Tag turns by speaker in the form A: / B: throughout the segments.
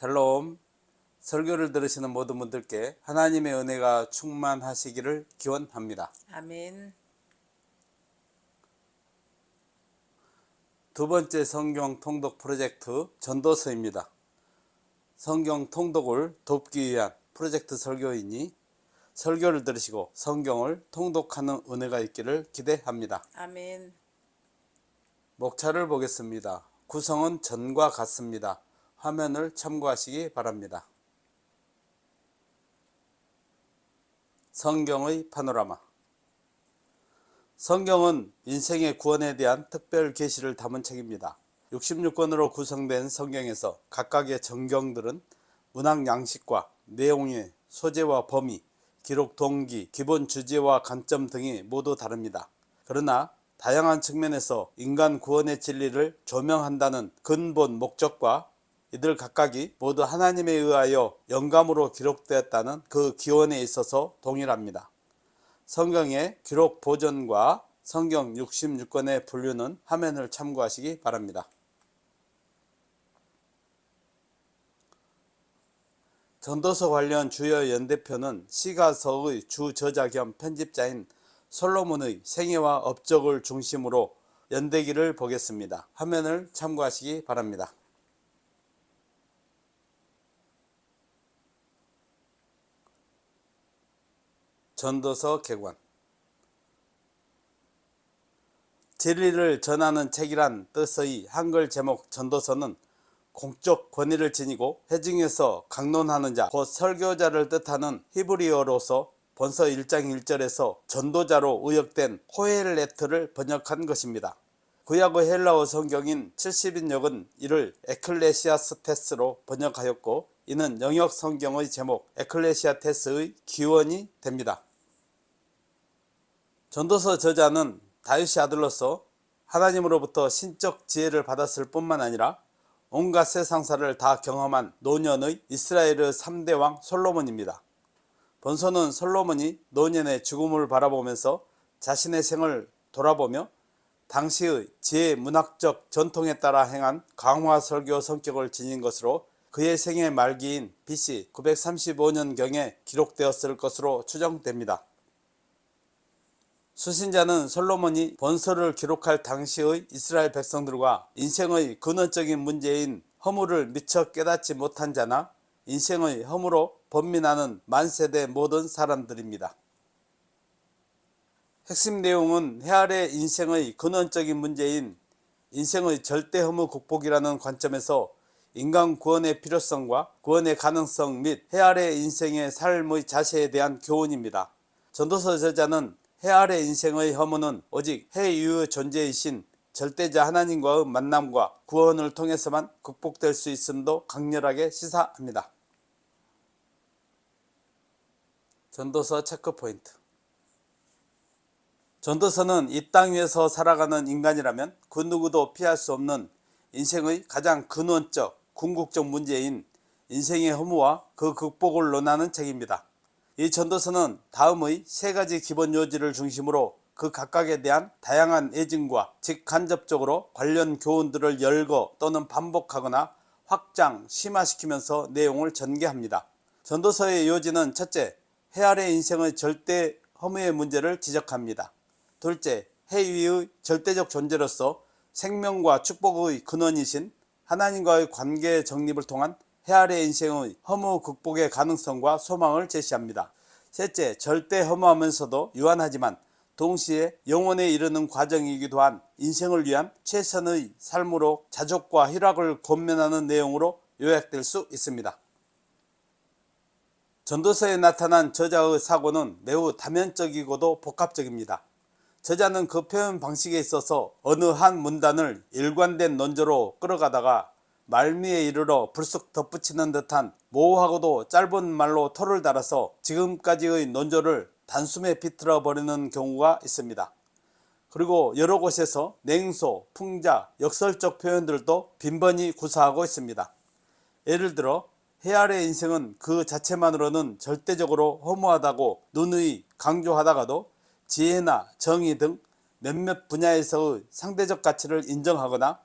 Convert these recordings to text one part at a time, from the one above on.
A: 샬롬. 설교를 들으시는 모든 분들께 하나님의 은혜가 충만하시기를 기원합니다.
B: 아멘.
A: 두 번째 성경 통독 프로젝트 전도서입니다. 성경 통독을 돕기 위한 프로젝트 설교이니 설교를 들으시고 성경을 통독하는 은혜가 있기를 기대합니다.
B: 아멘.
A: 목차를 보겠습니다. 구성은 전과 같습니다. 화면을 참고하시기 바랍니다. 성경의 파노라마. 성경은 인생의 구원에 대한 특별 계시를 담은 책입니다. 66권으로 구성된 성경에서 각각의 전경들은 문학 양식과 내용의 소재와 범위, 기록 동기, 기본 주제와 관점 등이 모두 다릅니다. 그러나 다양한 측면에서 인간 구원의 진리를 조명한다는 근본 목적과 이들 각각이 모두 하나님에 의하여 영감으로 기록되었다는 그 기원에 있어서 동일합니다. 성경의 기록 보존과 성경 66권의 분류는 화면을 참고하시기 바랍니다. 전도서 관련 주요 연대표는 시가서의 주저자 겸 편집자인 솔로몬의 생애와 업적을 중심으로 연대기를 보겠습니다. 화면을 참고하시기 바랍니다. 전도서 개관. 진리를 전하는 책이란 뜻의 한글 제목 전도서는 공적 권위를 지니고 회중에서 강론하는 자, 곧 설교자를 뜻하는 히브리어로서 본서 1장 1절에서 전도자로 의역된 호헬레트를 번역한 것입니다. 구약의 헬라어 성경인 70인역은 이를 에클레시아스테스로 번역하였고 이는 영역 성경의 제목 에클레시아테스의 기원이 됩니다. 전도서 저자는 다윗의 아들로서 하나님으로부터 신적 지혜를 받았을 뿐만 아니라 온갖 세상사를 다 경험한 노년의 이스라엘의 3대 왕 솔로몬입니다. 본서는 솔로몬이 노년의 죽음을 바라보면서 자신의 생을 돌아보며 당시의 제문학적 전통에 따라 행한 강화 설교 성격을 지닌 것으로 그의 생애 말기인 BC 935년경에 기록되었을 것으로 추정됩니다. 수신자는 솔로몬이 본서를 기록할 당시의 이스라엘 백성들과 인생의 근원적인 문제인 허물을 미처 깨닫지 못한 자나 인생의 허물로 번민하는 만세대 모든 사람들입니다. 핵심 내용은 해 아래 인생의 근원적인 문제인 인생의 절대 허물 극복이라는 관점에서 인간 구원의 필요성과 구원의 가능성 및 해 아래 인생의 삶의 자세에 대한 교훈입니다. 전도서 저자는 해 아래 인생의 허물은 오직 해 위의 존재이신 절대자 하나님과의 만남과 구원을 통해서만 극복될 수 있음도 강렬하게 시사합니다. 전도서 체크포인트. 전도서는 이 땅 위에서 살아가는 인간이라면 그 누구도 피할 수 없는 인생의 가장 근원적, 궁극적 문제인 인생의 허무와 그 극복을 논하는 책입니다. 이 전도서는 다음의 세 가지 기본 요지를 중심으로 그 각각에 대한 다양한 애증과 직간접적으로 관련 교훈들을 열거 또는 반복하거나 확장, 심화시키면서 내용을 전개합니다. 전도서의 요지는 첫째, 해 아래 인생의 절대 허무의 문제를 지적합니다. 둘째, 해 위의 절대적 존재로서 생명과 축복의 근원이신 하나님과의 관계 정립을 통한 해 아래 인생의 허무 극복의 가능성과 소망을 제시합니다. 셋째, 절대 허무하면서도 유한하지만 동시에 영원에 이르는 과정이기도 한 인생을 위한 최선의 삶으로 자족과 희락을 권면하는 내용으로 요약될 수 있습니다. 전도서에 나타난 저자의 사고는 매우 다면적이고도 복합적입니다. 저자는 그 표현 방식에 있어서 어느 한 문단을 일관된 논조로 끌어가다가 말미에 이르러 불쑥 덧붙이는 듯한 모호하고도 짧은 말로 토를 달아서 지금까지의 논조를 단숨에 비틀어 버리는 경우가 있습니다. 그리고 여러 곳에서 냉소, 풍자, 역설적 표현들도 빈번히 구사하고 있습니다. 예를 들어 해 아래 인생은 그 자체만으로는 절대적으로 허무하다고 누누이 강조하다가도 지혜나 정의 등 몇몇 분야에서의 상대적 가치를 인정하거나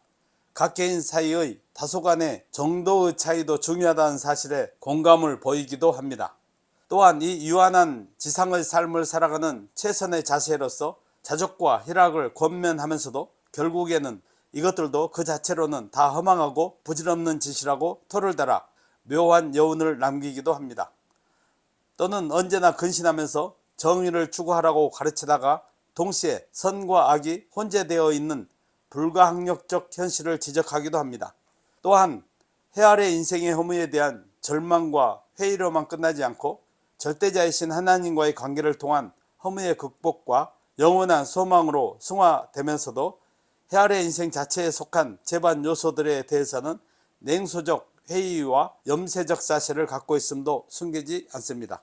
A: 각 개인 사이의 다소간의 정도의 차이도 중요하다는 사실에 공감을 보이기도 합니다. 또한 이 유한한 지상의 삶을 살아가는 최선의 자세로서 자족과 희락을 권면하면서도 결국에는 이것들도 그 자체로는 다 허망하고 부질없는 짓이라고 토를 달아 묘한 여운을 남기기도 합니다. 또는 언제나 근신하면서 정의를 추구하라고 가르치다가 동시에 선과 악이 혼재되어 있는 불가항력적 현실을 지적하기도 합니다. 또한 해 아래 인생의 허무에 대한 절망과 회의로만 끝나지 않고 절대자이신 하나님과의 관계를 통한 허무의 극복과 영원한 소망으로 승화되면서도 해 아래 인생 자체에 속한 재반 요소들에 대해서는 냉소적 회의와 염세적 사실을 갖고 있음도 숨기지 않습니다.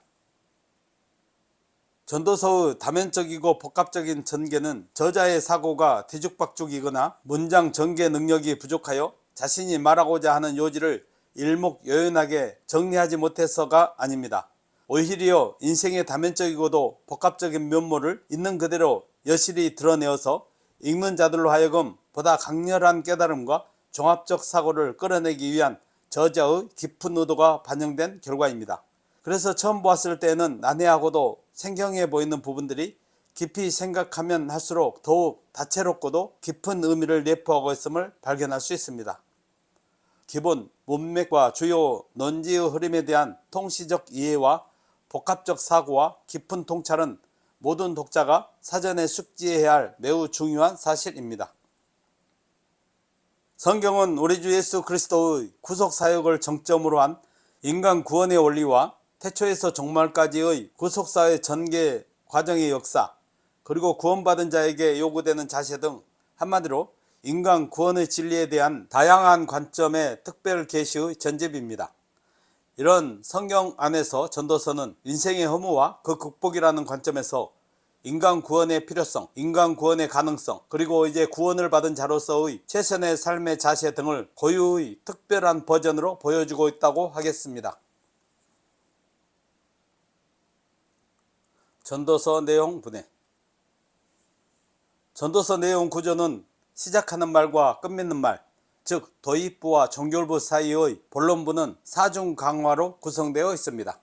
A: 전도서의 다면적이고 복합적인 전개는 저자의 사고가 뒤죽박죽이거나 문장 전개 능력이 부족하여 자신이 말하고자 하는 요지를 일목요연하게 정리하지 못해서가 아닙니다. 오히려 인생의 다면적이고도 복합적인 면모를 있는 그대로 여실히 드러내어서 읽는 자들로 하여금 보다 강렬한 깨달음과 종합적 사고를 끌어내기 위한 저자의 깊은 의도가 반영된 결과입니다. 그래서 처음 보았을 때는 난해하고도 생경해 보이는 부분들이 깊이 생각하면 할수록 더욱 다채롭고도 깊은 의미를 내포하고 있음을 발견할 수 있습니다. 기본 문맥과 주요 논지의 흐름에 대한 통시적 이해와 복합적 사고와 깊은 통찰은 모든 독자가 사전에 숙지해야 할 매우 중요한 사실입니다. 성경은 우리 주 예수 그리스도의 구속사역을 정점으로 한 인간 구원의 원리와 태초에서 종말까지의 구속사의 전개 과정의 역사, 그리고 구원받은 자에게 요구되는 자세 등 한마디로 인간 구원의 진리에 대한 다양한 관점의 특별 계시의 전집입니다. 이런 성경 안에서 전도서는 인생의 허무와 그 극복이라는 관점에서 인간 구원의 필요성, 인간 구원의 가능성, 그리고 이제 구원을 받은 자로서의 최선의 삶의 자세 등을 고유의 특별한 버전으로 보여주고 있다고 하겠습니다. 전도서 내용 분해. 전도서 내용 구조는 시작하는 말과 끝맺는 말, 즉 도입부와 종결부 사이의 본론부는 사중 강화로 구성되어 있습니다.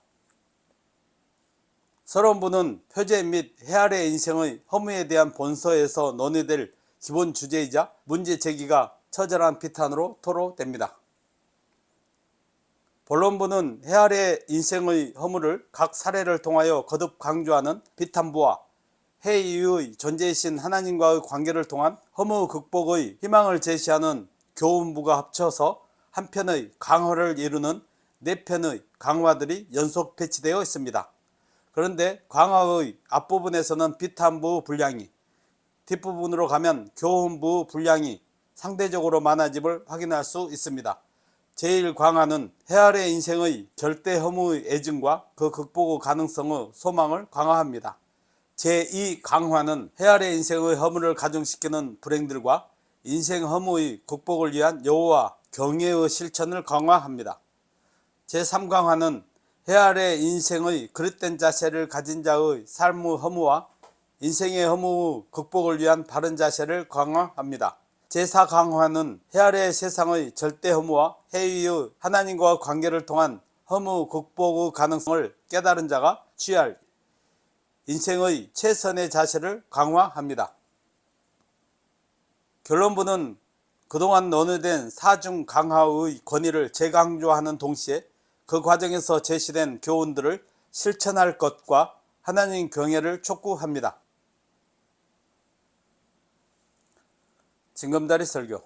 A: 서론부는 표제 및 해 아래 인생의 허무에 대한 본서에서 논의될 기본 주제이자 문제 제기가 처절한 비탄으로 토로됩니다. 본론부는 해 아래 인생의 허무를 각 사례를 통하여 거듭 강조하는 비탄부와 해 이후의 존재이신 하나님과의 관계를 통한 허무 극복의 희망을 제시하는 교훈부가 합쳐서 한 편의 강화를 이루는 네 편의 강화들이 연속 배치되어 있습니다. 그런데 강화의 앞부분에서는 비탄부 분량이, 뒷부분으로 가면 교훈부 분량이 상대적으로 많아짐을 확인할 수 있습니다. 제1강화는 해 아래 인생의 절대 허무의 애증과 그 극복의 가능성의 소망을 강화합니다. 제2강화는 해 아래 인생의 허무를 가중시키는 불행들과 인생 허무의 극복을 위한 여호와 경외의 실천을 강화합니다. 제3강화는 해 아래 인생의 그릇된 자세를 가진 자의 삶의 허무와 인생의 허무 극복을 위한 바른 자세를 강화합니다. 제4강화는 해 아래 세상의 절대 허무와 해 위의 하나님과 관계를 통한 허무 극복의 가능성을 깨달은 자가 취할 인생의 최선의 자세를 강화합니다. 결론부는 그동안 논의된 사중 강화의 권위를 재강조하는 동시에 그 과정에서 제시된 교훈들을 실천할 것과 하나님 경외를 촉구합니다. 징검다리 설교.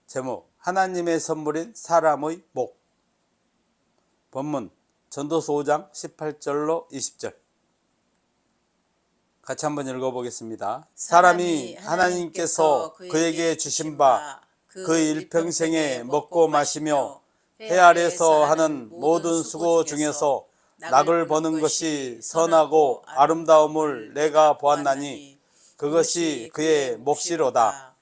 A: 제목: 하나님의 선물인 사람의 목. 본문 전도서 5장 18절로 20절. 같이 한번 읽어보겠습니다. 사람이 하나님께서 그에게 주신 바 그 일평생에 먹고 마시며 해 아래서 하는 모든 수고 중에서 낙을 버는 것이 선하고 아름다움을 내가 보았나니 그것이 그의 몫이로다.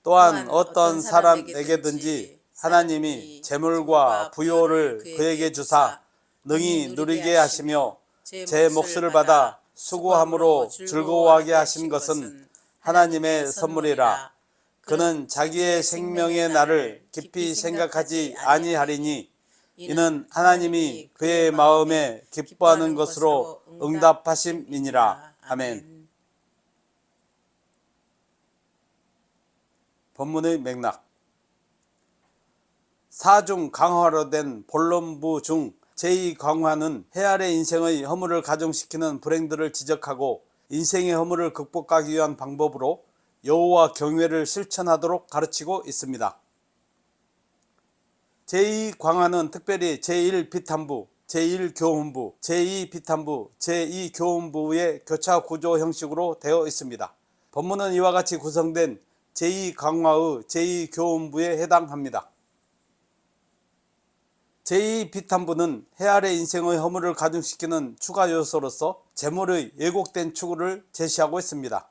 A: 또한 어떤 사람에게든지 하나님이 재물과 부요를 그에게 주사 능히 누리게 하시며 제 몫을 받아 수고함으로 즐거워하게 하신 것은 하나님의 선물이라. 그는 자기의 생명의 날을 깊이 생각하지 아니하리니 이는 하나님이 그의 마음에 기뻐하는 것으로 응답하심이니라. 아멘. 본문의 맥락. 사중 강화로 된 본론부 중 제2강화는 해 아래 인생의 허물을 가중시키는 불행들을 지적하고 인생의 허물을 극복하기 위한 방법으로 여호와 경외를 실천하도록 가르치고 있습니다. 제2강화는 특별히 제1비탄부, 제1교훈부, 제2비탄부, 제2교훈부의 교차 구조 형식으로 되어 있습니다. 본문은 이와 같이 구성된 제2강화의 제2교훈부에 해당합니다. 제2비탄부는 해 아래 인생의 허물을 가중시키는 추가 요소로서 재물의 왜곡된 추구를 제시하고 있습니다.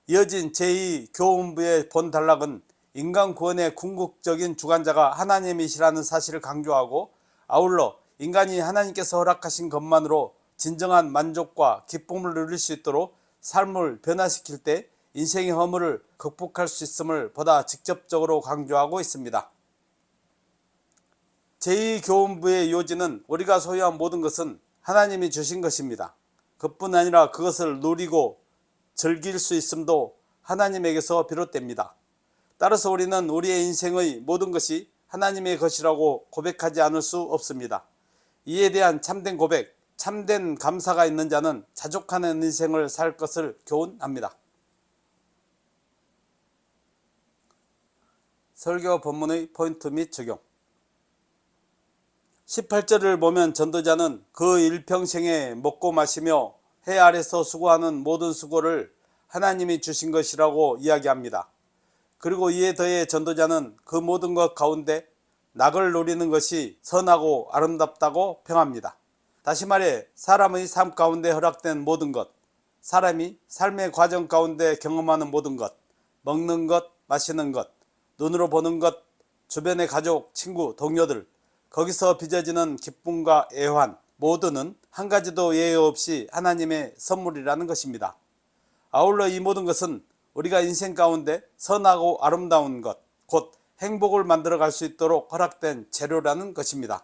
A: 이어진 제2교훈부의 본 단락은 인간 구원의 궁극적인 주관자가 하나님이시라는 사실을 강조하고 아울러 인간이 하나님께서 허락하신 것만으로 진정한 만족과 기쁨을 누릴 수 있도록 삶을 변화시킬 때 인생의 허물을 극복할 수 있음을 보다 직접적으로 강조하고 있습니다. 제2교훈부의 요지는 우리가 소유한 모든 것은 하나님이 주신 것입니다. 그뿐 아니라 그것을 누리고 즐길 수 있음도 하나님에게서 비롯됩니다. 따라서 우리는 우리의 인생의 모든 것이 하나님의 것이라고 고백하지 않을 수 없습니다. 이에 대한 참된 고백, 참된 감사가 있는 자는 자족하는 인생을 살 것을 교훈합니다. 설교 본문의 포인트 및 적용. 18절을 보면 전도자는 그 일평생에 먹고 마시며 해 아래서 수고하는 모든 수고를 하나님이 주신 것이라고 이야기합니다. 그리고 이에 더해 전도자는 그 모든 것 가운데 낙을 누리는 것이 선하고 아름답다고 평합니다. 다시 말해 사람의 삶 가운데 허락된 모든 것, 사람이 삶의 과정 가운데 경험하는 모든 것, 먹는 것, 마시는 것, 눈으로 보는 것, 주변의 가족, 친구, 동료들, 거기서 빚어지는 기쁨과 애환 모두는 한 가지도 예외 없이 하나님의 선물이라는 것입니다. 아울러 이 모든 것은 우리가 인생 가운데 선하고 아름다운 것, 곧 행복을 만들어갈 수 있도록 허락된 재료라는 것입니다.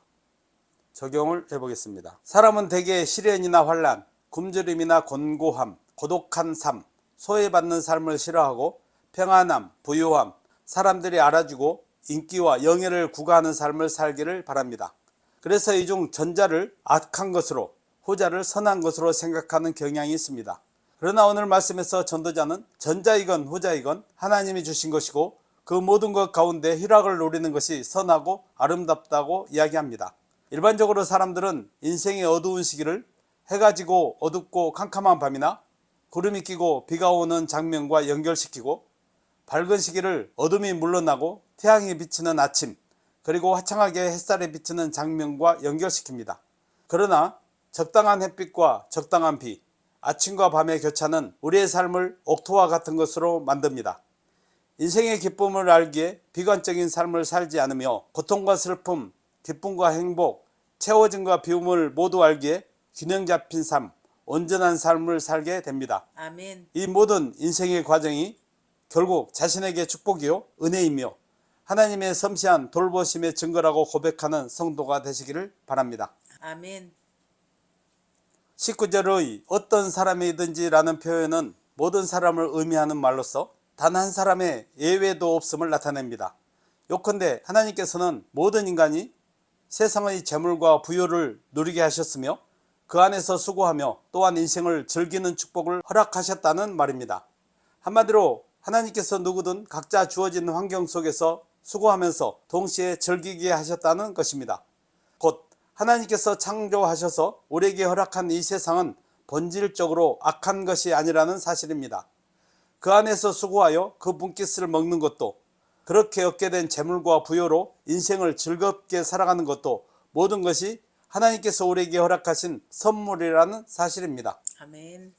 A: 적용을 해보겠습니다. 사람은 대개 시련이나 환난, 굶주림이나 곤고함, 고독한 삶, 소외받는 삶을 싫어하고 평안함, 부유함, 사람들이 알아주고 인기와 영예를 구가하는 삶을 살기를 바랍니다. 그래서 이 중 전자를 악한 것으로 후자를 선한 것으로 생각하는 경향이 있습니다. 그러나 오늘 말씀에서 전도자는 전자이건 후자이건 하나님이 주신 것이고 그 모든 것 가운데 희락을 누리는 것이 선하고 아름답다고 이야기합니다. 일반적으로 사람들은 인생의 어두운 시기를 해가 지고 어둡고 캄캄한 밤이나 구름이 끼고 비가 오는 장면과 연결시키고 밝은 시기를 어둠이 물러나고 태양이 비치는 아침 그리고 화창하게 햇살이 비치는 장면과 연결시킵니다. 그러나 적당한 햇빛과 적당한 비, 아침과 밤의 교차는 우리의 삶을 옥토와 같은 것으로 만듭니다. 인생의 기쁨을 알기에 비관적인 삶을 살지 않으며 고통과 슬픔, 기쁨과 행복, 채워짐과 비움을 모두 알기에 균형 잡힌 삶, 온전한 삶을 살게 됩니다.
B: 아멘.
A: 이 모든 인생의 과정이 결국 자신에게 축복이요 은혜이며 하나님의 섬세한 돌보심의 증거라고 고백하는 성도가 되시기를 바랍니다.
B: 아멘.
A: 19절의 어떤 사람이든지 라는 표현은 모든 사람을 의미하는 말로서 단 한 사람의 예외도 없음을 나타냅니다. 요컨대 하나님께서는 모든 인간이 세상의 재물과 부요를 누리게 하셨으며 그 안에서 수고하며 또한 인생을 즐기는 축복을 허락하셨다는 말입니다. 한마디로 하나님께서 누구든 각자 주어진 환경 속에서 수고하면서 동시에 즐기게 하셨다는 것입니다. 곧 하나님께서 창조하셔서 우리에게 허락한 이 세상은 본질적으로 악한 것이 아니라는 사실입니다. 그 안에서 수고하여 그 분깃을 먹는 것도 그렇게 얻게 된 재물과 부요로 인생을 즐겁게 살아가는 것도 모든 것이 하나님께서 우리에게 허락하신 선물이라는 사실입니다.
B: 아멘.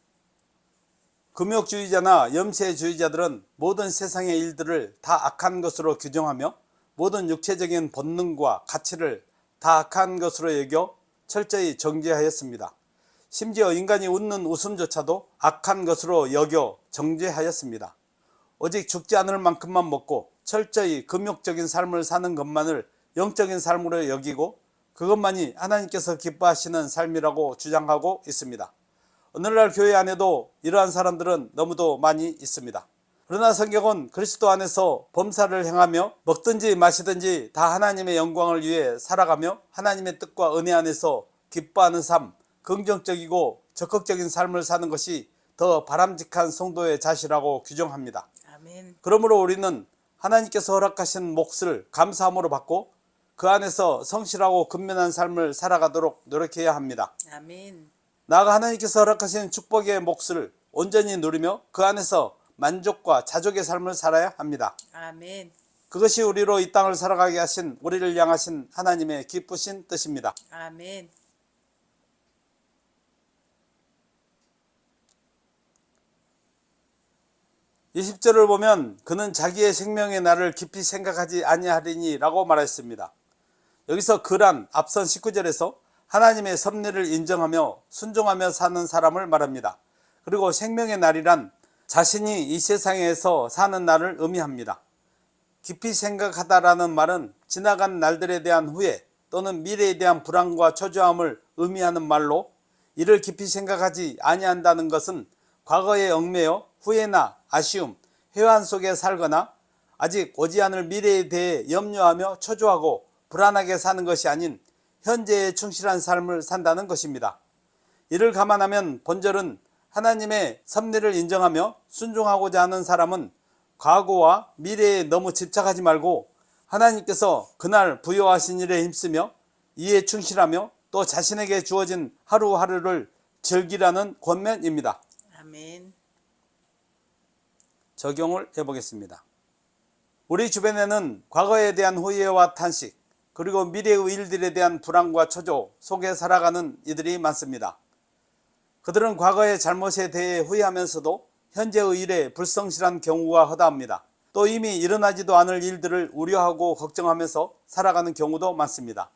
A: 금욕주의자나 염세주의자들은 모든 세상의 일들을 다 악한 것으로 규정하며 모든 육체적인 본능과 가치를 다 악한 것으로 여겨 철저히 정죄하였습니다. 심지어 인간이 웃는 웃음조차도 악한 것으로 여겨 정죄하였습니다. 오직 죽지 않을 만큼만 먹고 철저히 금욕적인 삶을 사는 것만을 영적인 삶으로 여기고 그것만이 하나님께서 기뻐하시는 삶이라고 주장하고 있습니다. 오늘날 교회 안에도 이러한 사람들은 너무도 많이 있습니다. 그러나 성경은 그리스도 안에서 범사를 행하며 먹든지 마시든지 다 하나님의 영광을 위해 살아가며 하나님의 뜻과 은혜 안에서 기뻐하는 삶, 긍정적이고 적극적인 삶을 사는 것이 더 바람직한 성도의 자시라고 규정합니다.
B: 아멘.
A: 그러므로 우리는 하나님께서 허락하신 몫을 감사함으로 받고 그 안에서 성실하고 근면한 삶을 살아가도록 노력해야 합니다.
B: 아멘.
A: 나아가 하나님께서 허락하신 축복의 몫을 온전히 누리며 그 안에서 만족과 자족의 삶을 살아야 합니다.
B: 아멘.
A: 그것이 우리로 이 땅을 살아가게 하신 우리를 향하신 하나님의 기쁘신 뜻입니다.
B: 아멘.
A: 20절을 보면 그는 자기의 생명의 날을 깊이 생각하지 아니하리니 라고 말했습니다. 여기서 그란 앞선 19절에서 하나님의 섭리를 인정하며 순종하며 사는 사람을 말합니다. 그리고 생명의 날이란 자신이 이 세상에서 사는 날을 의미합니다. 깊이 생각하다라는 말은 지나간 날들에 대한 후회 또는 미래에 대한 불안과 초조함을 의미하는 말로, 이를 깊이 생각하지 아니한다는 것은 과거에 얽매여 후회나 아쉬움, 회한 속에 살거나 아직 오지 않을 미래에 대해 염려하며 초조하고 불안하게 사는 것이 아닌 현재에 충실한 삶을 산다는 것입니다. 이를 감안하면 본절은 하나님의 섭리를 인정하며 순종하고자 하는 사람은 과거와 미래에 너무 집착하지 말고 하나님께서 그날 부여하신 일에 힘쓰며 이에 충실하며 또 자신에게 주어진 하루하루를 즐기라는 권면입니다.
B: 아멘.
A: 적용을 해보겠습니다. 우리 주변에는 과거에 대한 후회와 탄식, 그리고 미래의 일들에 대한 불안과 초조 속에 살아가는 이들이 많습니다. 그들은 과거의 잘못에 대해 후회하면서도 현재의 일에 불성실한 경우가 허다합니다. 또 이미 일어나지도 않을 일들을 우려하고 걱정하면서 살아가는 경우도 많습니다.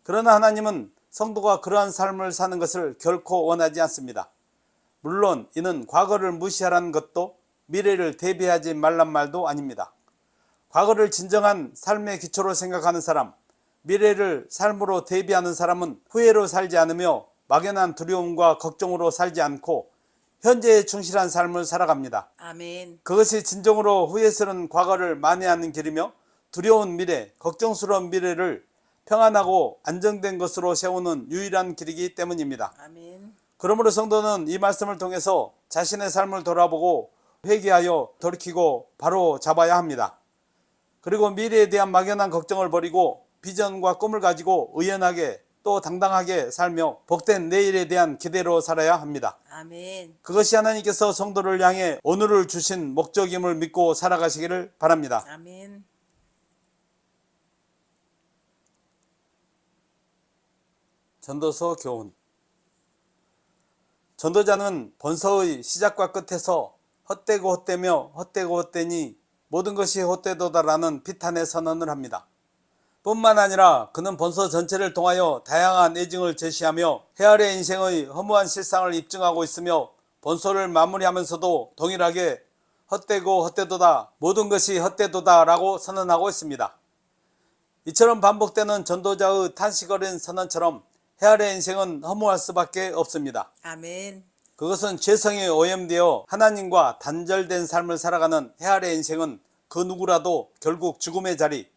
A: 그러나 하나님은 성도가 그러한 삶을 사는 것을 결코 원하지 않습니다. 물론 이는 과거를 무시하라는 것도 미래를 대비하지 말란 말도 아닙니다. 과거를 진정한 삶의 기초로 생각하는 사람, 미래를 삶으로 대비하는 사람은 후회로 살지 않으며 막연한 두려움과 걱정으로 살지 않고 현재에 충실한 삶을 살아갑니다.
B: 아멘.
A: 그것이 진정으로 후회스러운 과거를 만회하는 길이며 두려운 미래, 걱정스러운 미래를 평안하고 안정된 것으로 세우는 유일한 길이기 때문입니다.
B: 아멘.
A: 그러므로 성도는 이 말씀을 통해서 자신의 삶을 돌아보고 회개하여 돌이키고 바로 잡아야 합니다. 그리고 미래에 대한 막연한 걱정을 버리고 비전과 꿈을 가지고 의연하게 또 당당하게 살며 복된 내일에 대한 기대로 살아야 합니다.
B: 아멘.
A: 그것이 하나님께서 성도를 향해 오늘을 주신 목적임을 믿고 살아가시기를 바랍니다.
B: 아멘.
A: 전도서 교훈. 전도자는 본서의 시작과 끝에서 헛되고 헛되며 헛되고 헛되니 모든 것이 헛되도다라는 비탄의 선언을 합니다. 뿐만 아니라 그는 본서 전체를 통하여 다양한 애증을 제시하며 헤아려 인생의 허무한 실상을 입증하고 있으며 본서를 마무리하면서도 동일하게 헛되고 헛되도다, 모든 것이 헛되도다 라고 선언하고 있습니다. 이처럼 반복되는 전도자의 탄식 어린 선언처럼 헤아려 인생은 허무할 수밖에 없습니다.
B: 아멘.
A: 그것은 죄성에 오염되어 하나님과 단절된 삶을 살아가는 헤아려 인생은 그 누구라도 결국 죽음의 자리,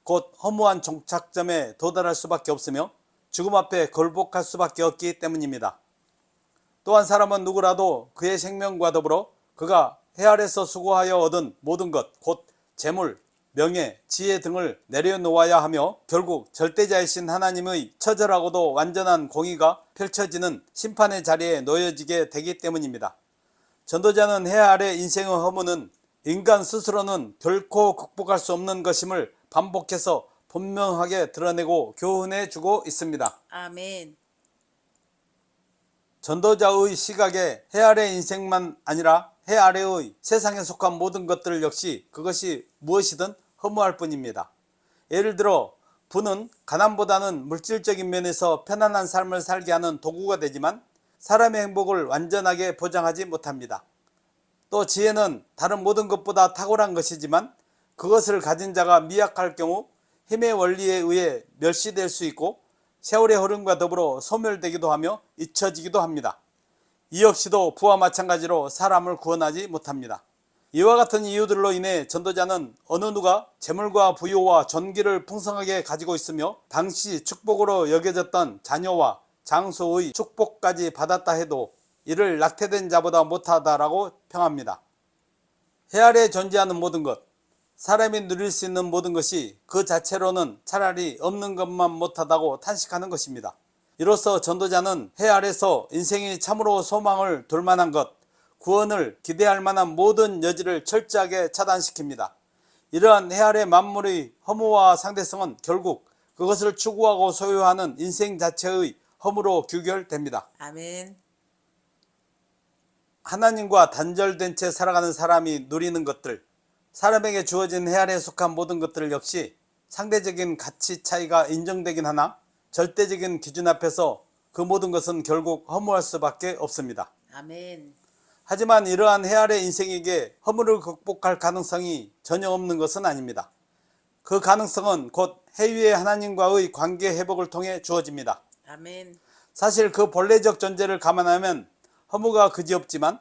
A: 곧 허무한 종착점에 도달할 수밖에 없으며 죽음 앞에 굴복할 수밖에 없기 때문입니다. 또한 사람은 누구라도 그의 생명과 더불어 그가 헤아려서 수고하여 얻은 모든 것, 곧 재물, 명예, 지혜 등을 내려놓아야 하며 결국 절대자이신 하나님의 처절하고도 완전한 공의가 펼쳐지는 심판의 자리에 놓여지게 되기 때문입니다. 전도자는 해 아래 인생의 허무는 인간 스스로는 결코 극복할 수 없는 것임을 반복해서 분명하게 드러내고 교훈해 주고 있습니다.
B: 아멘.
A: 전도자의 시각에 해 아래 인생만 아니라 해 아래의 세상에 속한 모든 것들 역시 그것이 무엇이든 허무할 뿐입니다. 예를 들어 부는 가난보다는 물질적인 면에서 편안한 삶을 살게 하는 도구가 되지만 사람의 행복을 완전하게 보장하지 못합니다. 또 지혜는 다른 모든 것보다 탁월한 것이지만 그것을 가진 자가 미약할 경우 힘의 원리에 의해 멸시될 수 있고 세월의 흐름과 더불어 소멸되기도 하며 잊혀지기도 합니다. 이 역시도 부와 마찬가지로 사람을 구원하지 못합니다. 이와 같은 이유들로 인해 전도자는 어느 누가 재물과 부요와 존귀를 풍성하게 가지고 있으며 당시 축복으로 여겨졌던 자녀와 장소의 축복까지 받았다 해도 이를 낙태된 자보다 못하다라고 평합니다. 해 아래 존재하는 모든 것, 사람이 누릴 수 있는 모든 것이 그 자체로는 차라리 없는 것만 못하다고 탄식하는 것입니다. 이로써 전도자는 해 아래서 인생이 참으로 소망을 둘 만한 것, 구원을 기대할 만한 모든 여지를 철저하게 차단시킵니다. 이러한 해 아래 만물의 허무와 상대성은 결국 그것을 추구하고 소유하는 인생 자체의 허무로 규결됩니다.
B: 아멘.
A: 하나님과 단절된 채 살아가는 사람이 누리는 것들, 사람에게 주어진 해 아래에 속한 모든 것들 역시 상대적인 가치 차이가 인정되긴 하나 절대적인 기준 앞에서 그 모든 것은 결국 허무할 수밖에 없습니다.
B: 아멘.
A: 하지만 이러한 해 아래 인생에게 허물을 극복할 가능성이 전혀 없는 것은 아닙니다. 그 가능성은 곧 해 위의 하나님과의 관계 회복을 통해 주어집니다.
B: 아멘.
A: 사실 그 본래적 존재를 감안하면 허무가 그지없지만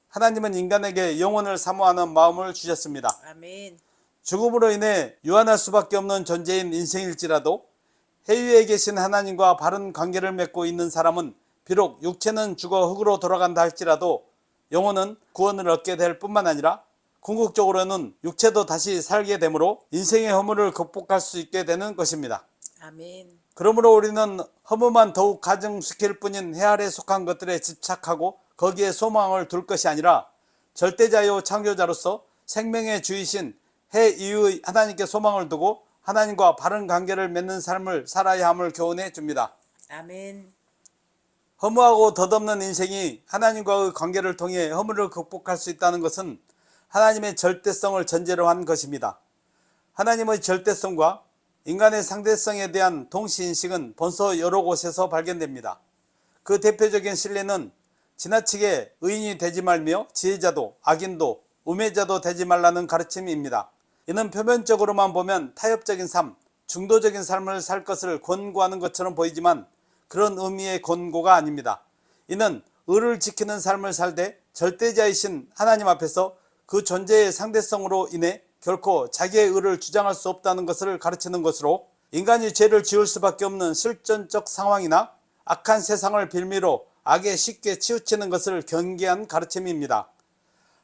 A: 하나님은 인간에게 영혼을 사모하는 마음을 주셨습니다.
B: 아멘.
A: 죽음으로 인해 유한할 수밖에 없는 존재인 인생일지라도 해 위에 계신 하나님과 바른 관계를 맺고 있는 사람은 비록 육체는 죽어 흙으로 돌아간다 할지라도 영혼은 구원을 얻게 될 뿐만 아니라 궁극적으로는 육체도 다시 살게 되므로 인생의 허물을 극복할 수 있게 되는 것입니다.
B: 아멘.
A: 그러므로 우리는 허무만 더욱 가중시킬 뿐인 해 아래에 속한 것들에 집착하고 거기에 소망을 둘 것이 아니라 절대자요 창조자로서 생명의 주이신 해 이의 하나님께 소망을 두고 하나님과 바른 관계를 맺는 삶을 살아야 함을 교훈해 줍니다.
B: 아멘.
A: 허무하고 덧없는 인생이 하나님과의 관계를 통해 허물을 극복할 수 있다는 것은 하나님의 절대성을 전제로 한 것입니다. 하나님의 절대성과 인간의 상대성에 대한 동시인식은 벌써 여러 곳에서 발견됩니다. 그 대표적인 신뢰는 지나치게 의인이 되지 말며 지혜자도 악인도 우매자도 되지 말라는 가르침입니다. 이는 표면적으로만 보면 타협적인 삶, 중도적인 삶을 살 것을 권고하는 것처럼 보이지만 그런 의미의 권고가 아닙니다. 이는 의를 지키는 삶을 살되 절대자이신 하나님 앞에서 그 존재의 상대성으로 인해 결코 자기의 의를 주장할 수 없다는 것을 가르치는 것으로 인간이 죄를 지을 수밖에 없는 실존적 상황이나 악한 세상을 빌미로 악에 쉽게 치우치는 것을 경계한 가르침입니다.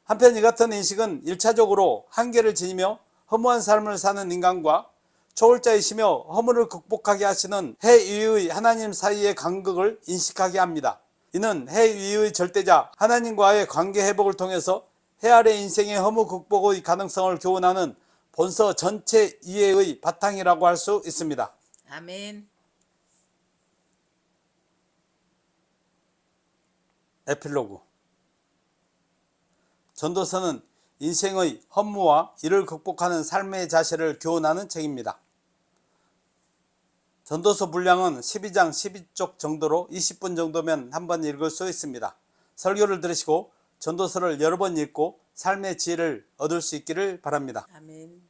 A: 한편 이 같은 인식은 1차적으로 한계를 지니며 허무한 삶을 사는 인간과 초월자이시며 허물을 극복하게 하시는 해 위의 하나님 사이의 간극을 인식하게 합니다. 이는 해 위의 절대자 하나님과의 관계 회복을 통해서 해 아래 인생의 허무 극복의 가능성을 교훈하는 본서 전체 이해의 바탕이라고 할 수 있습니다.
B: 아멘.
A: 에필로그. 전도서는 인생의 허무와 이를 극복하는 삶의 자세를 교훈하는 책입니다. 전도서 분량은 12장 12쪽 정도로 20분 정도면 한번 읽을 수 있습니다. 설교를 들으시고 전도서를 여러 번 읽고 삶의 지혜를 얻을 수 있기를 바랍니다.
B: 아멘.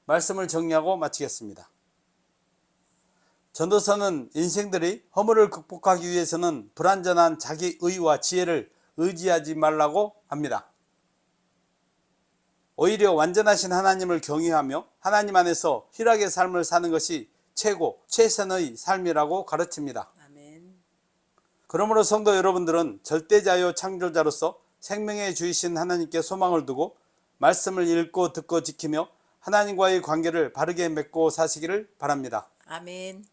A: 말씀을 정리하고 마치겠습니다. 전도서는 인생들이 허물을 극복하기 위해서는 불완전한 자기 의와 지혜를 의지하지 말라고 합니다. 오히려 완전하신 하나님을 경외하며 하나님 안에서 희락의 삶을 사는 것이 최고, 최선의 삶이라고 가르칩니다.
B: 아멘.
A: 그러므로 성도 여러분들은 절대자요 창조자로서 생명의 주이신 하나님께 소망을 두고 말씀을 읽고 듣고 지키며 하나님과의 관계를 바르게 맺고 사시기를 바랍니다.
B: 아멘.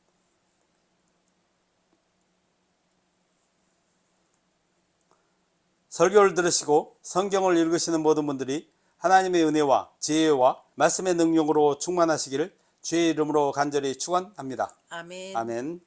A: 설교를 들으시고 성경을 읽으시는 모든 분들이 하나님의 은혜와 지혜와 말씀의 능력으로 충만하시기를 주의 이름으로 간절히 축원합니다.
B: 아멘.
A: 아멘.